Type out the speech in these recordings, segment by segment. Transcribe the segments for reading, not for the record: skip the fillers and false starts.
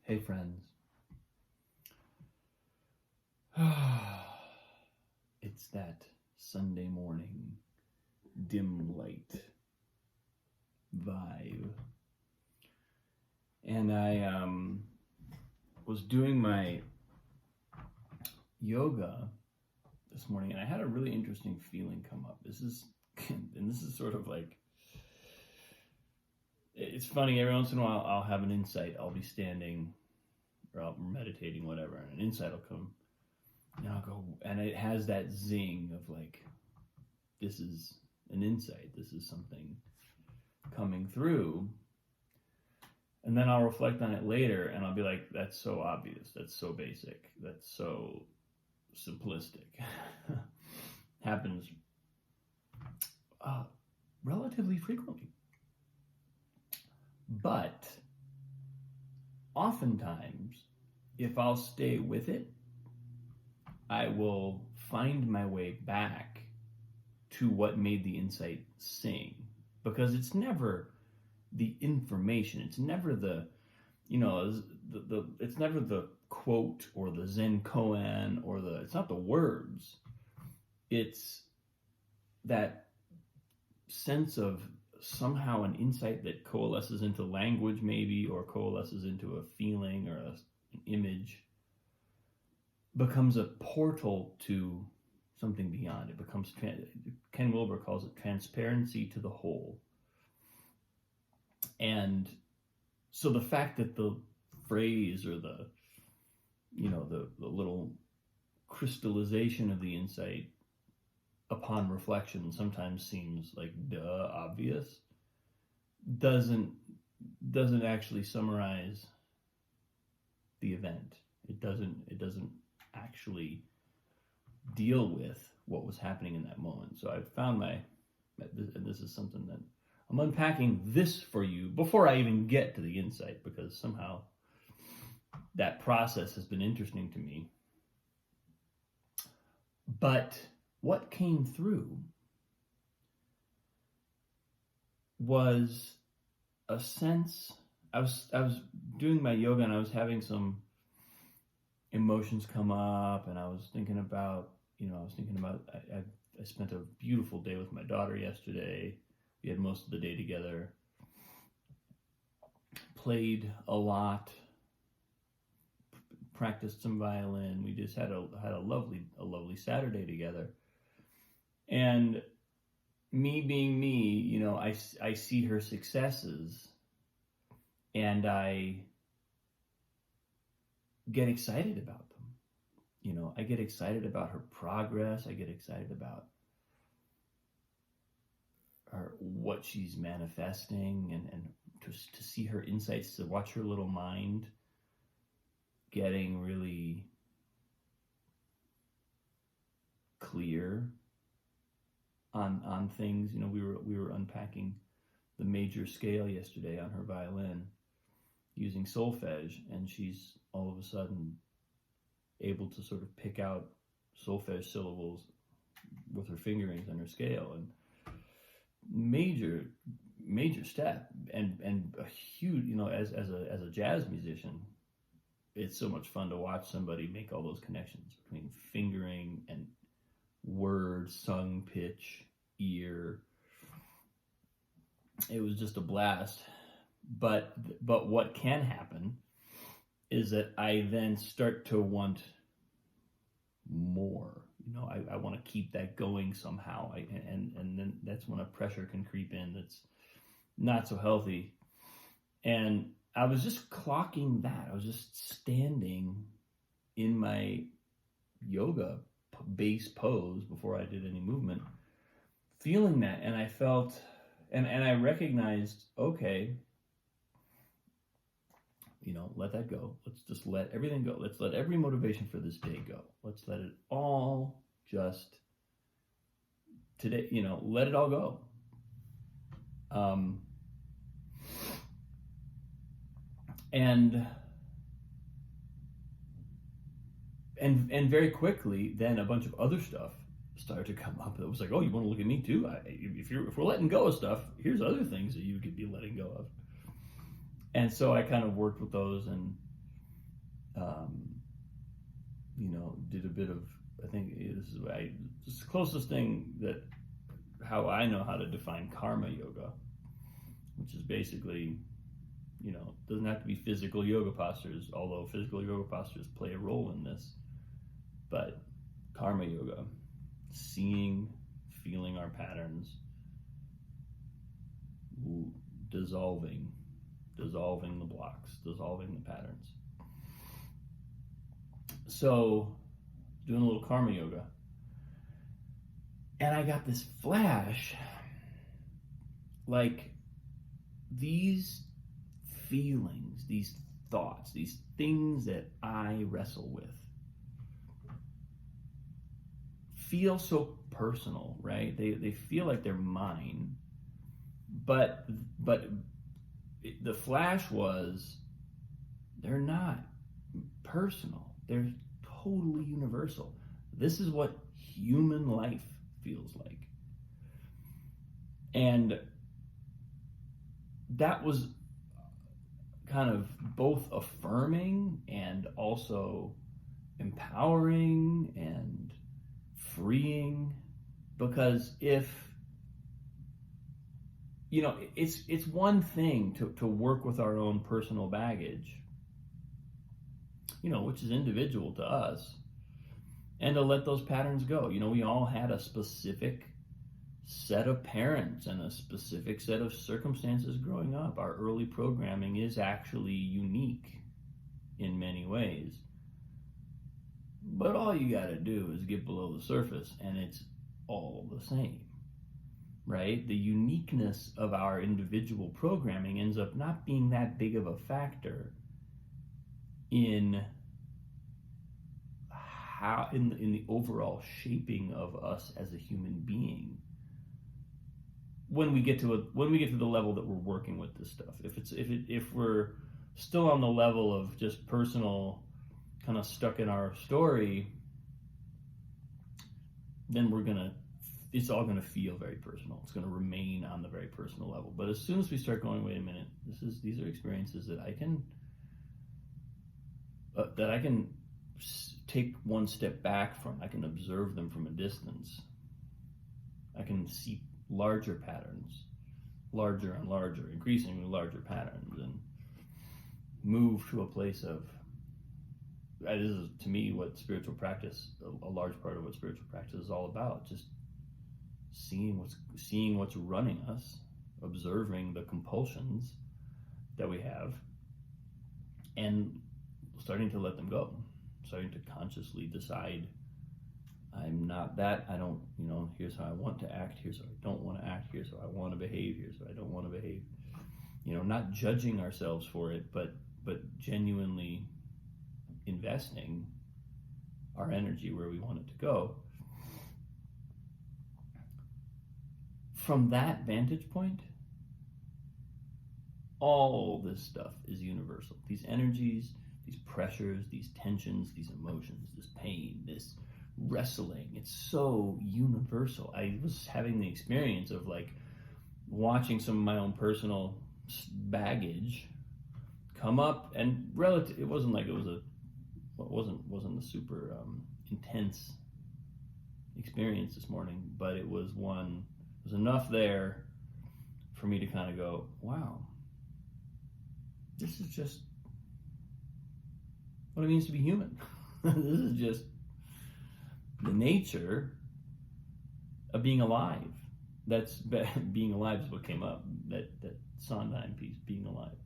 Hey friends, it's that Sunday morning dim light vibe, and I was doing my yoga this morning, and I had a really interesting feeling come up. This is sort of like, it's funny. Every once in a while, I'll have an insight. I'll be standing or I'll be meditating, whatever, and an insight will come. And I'll go, and it has that zing of like, this is an insight. This is something coming through. And then I'll reflect on it later, and I'll be like, that's so obvious. That's so basic. That's so simplistic. Happens relatively frequently. But oftentimes, if I'll stay with it, I will find my way back to what made the insight sing. Because it's never the information, it's never the it's never the quote or the Zen koan or it's not the words. It's that sense of somehow an insight that coalesces into language maybe, or coalesces into a feeling or an image, becomes a portal to something beyond. It becomes, Ken Wilber calls it transparency to the whole. And so the fact that the phrase or the little crystallization of the insight upon reflection sometimes seems like obvious, doesn't actually summarize the event. It doesn't actually deal with what was happening in that moment. So I found and this is something that I'm unpacking this for you before I even get to the insight, because somehow that process has been interesting to me. But what came through was a sense. I was doing my yoga, and I was having some emotions come up, and I was thinking about I spent a beautiful day with my daughter yesterday. We had most of the day together, played a lot, practiced some violin. We just had a lovely Saturday together. And me being me, I see her successes, and I get excited about them. I get excited about her progress. I get excited about what she's manifesting, and to see her insights, to watch her little mind getting really clear on things. We were unpacking the major scale yesterday on her violin using solfege, and she's all of a sudden able to sort of pick out solfege syllables with her fingerings on her scale, and major step, and a huge, as a jazz musician, it's so much fun to watch somebody make all those connections between fingering and word, sung, pitch, ear. It was just a blast. But what can happen is that I then start to want more. I want to keep that going somehow. And then that's when a pressure can creep in that's not so healthy. And I was just clocking that. I was just standing in my yoga base pose before I did any movement, feeling that. And I felt, and I recognized, okay, let that go. Let's just let everything go. Let's let every motivation for this day go. Let's let it all just today, let it all go. And very quickly, then a bunch of other stuff started to come up. It was like, oh, you want to look at me too? If we're letting go of stuff, here's other things that you could be letting go of. And so I kind of worked with those, and did a bit of, I think this is the closest thing that how I know how to define karma yoga, which is basically, doesn't have to be physical yoga postures, although physical yoga postures play a role in this, but karma yoga, seeing, feeling our patterns, dissolving the blocks, dissolving the patterns. So, doing a little karma yoga, and I got this flash, like these feelings, these thoughts, these things that I wrestle with feel so personal, right? They feel like they're mine, but the flash was, they're not personal. They're totally universal. This is what human life feels like. And that was kind of both affirming and also empowering and freeing, because if it's one thing to work with our own personal baggage, which is individual to us, and to let those patterns go. We all had a specific set of parents and a specific set of circumstances growing up. Our early programming is actually unique in many ways. But all you got to do is get below the surface and it's all the same, right? The uniqueness of our individual programming ends up not being that big of a factor in how in the overall shaping of us as a human being. When we get to the level that we're working with this stuff, if we're still on the level of just personal, kind of stuck in our story, then it's all gonna feel very personal. It's gonna remain on the very personal level. But as soon as we start going, wait a minute, these are experiences that I can take one step back from. I can observe them from a distance. I can see larger patterns, larger and larger, increasingly larger patterns, and move to a place of, this is to me what spiritual practice, a large part of what spiritual practice is all about, just seeing what's running us, observing the compulsions that we have, and starting to let them go, starting to consciously decide, I'm not that, I don't, here's how I want to act, here's how I don't want to act, here's how I want to behave, here's how I don't want to behave. Not judging ourselves for it, but genuinely investing our energy where we want it to go. From that vantage point, all this stuff is universal. These energies, these pressures, these tensions, these emotions, this pain, this wrestling, it's so universal. I was having the experience of like watching some of my own personal baggage come up, and it wasn't like it wasn't a super intense experience this morning, but it was enough there for me to kind of go, wow, this is just what it means to be human. This is just the nature of being alive. Being alive is what came up, that Sondheim piece, being alive.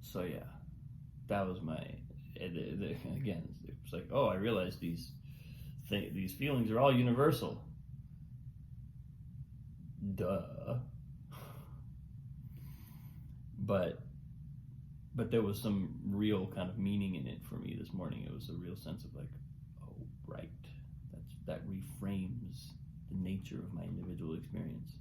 So yeah, that was my, again, it was like, oh, I realized these feelings are all universal. Duh. But there was some real kind of meaning in it for me this morning. It was a real sense of like, oh, right, that reframes the nature of my individual experience.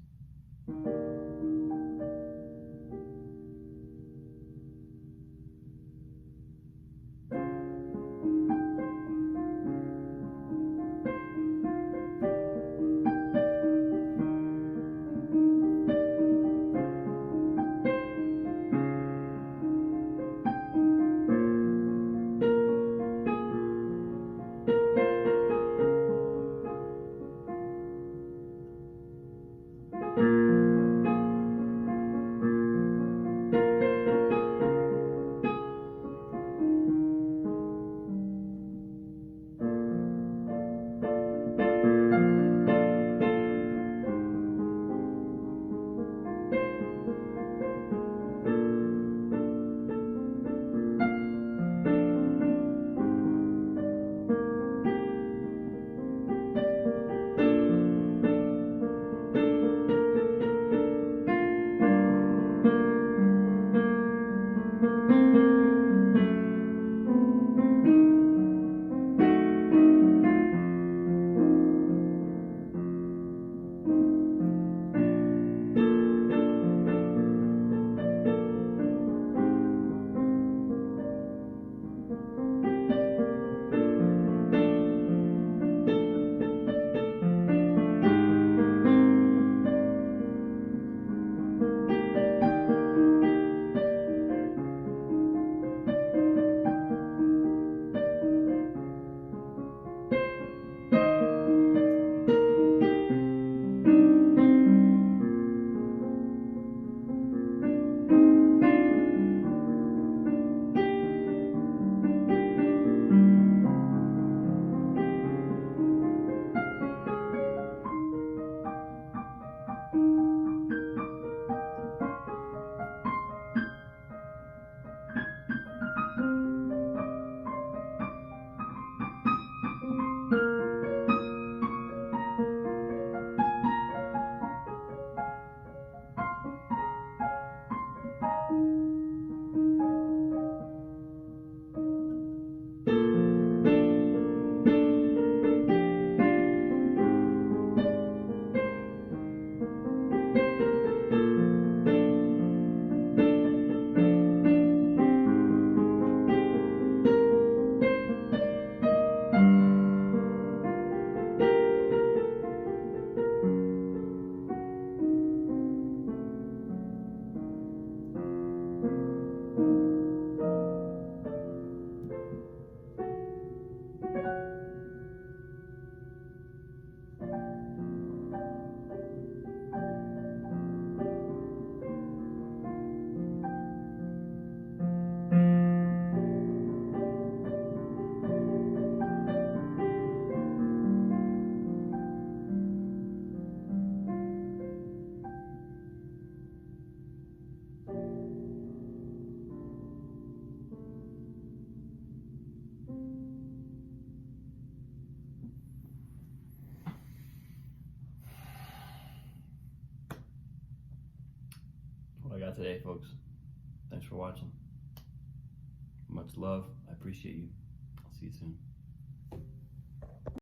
today, folks. Thanks for watching. Much love. I appreciate you. I'll see you soon.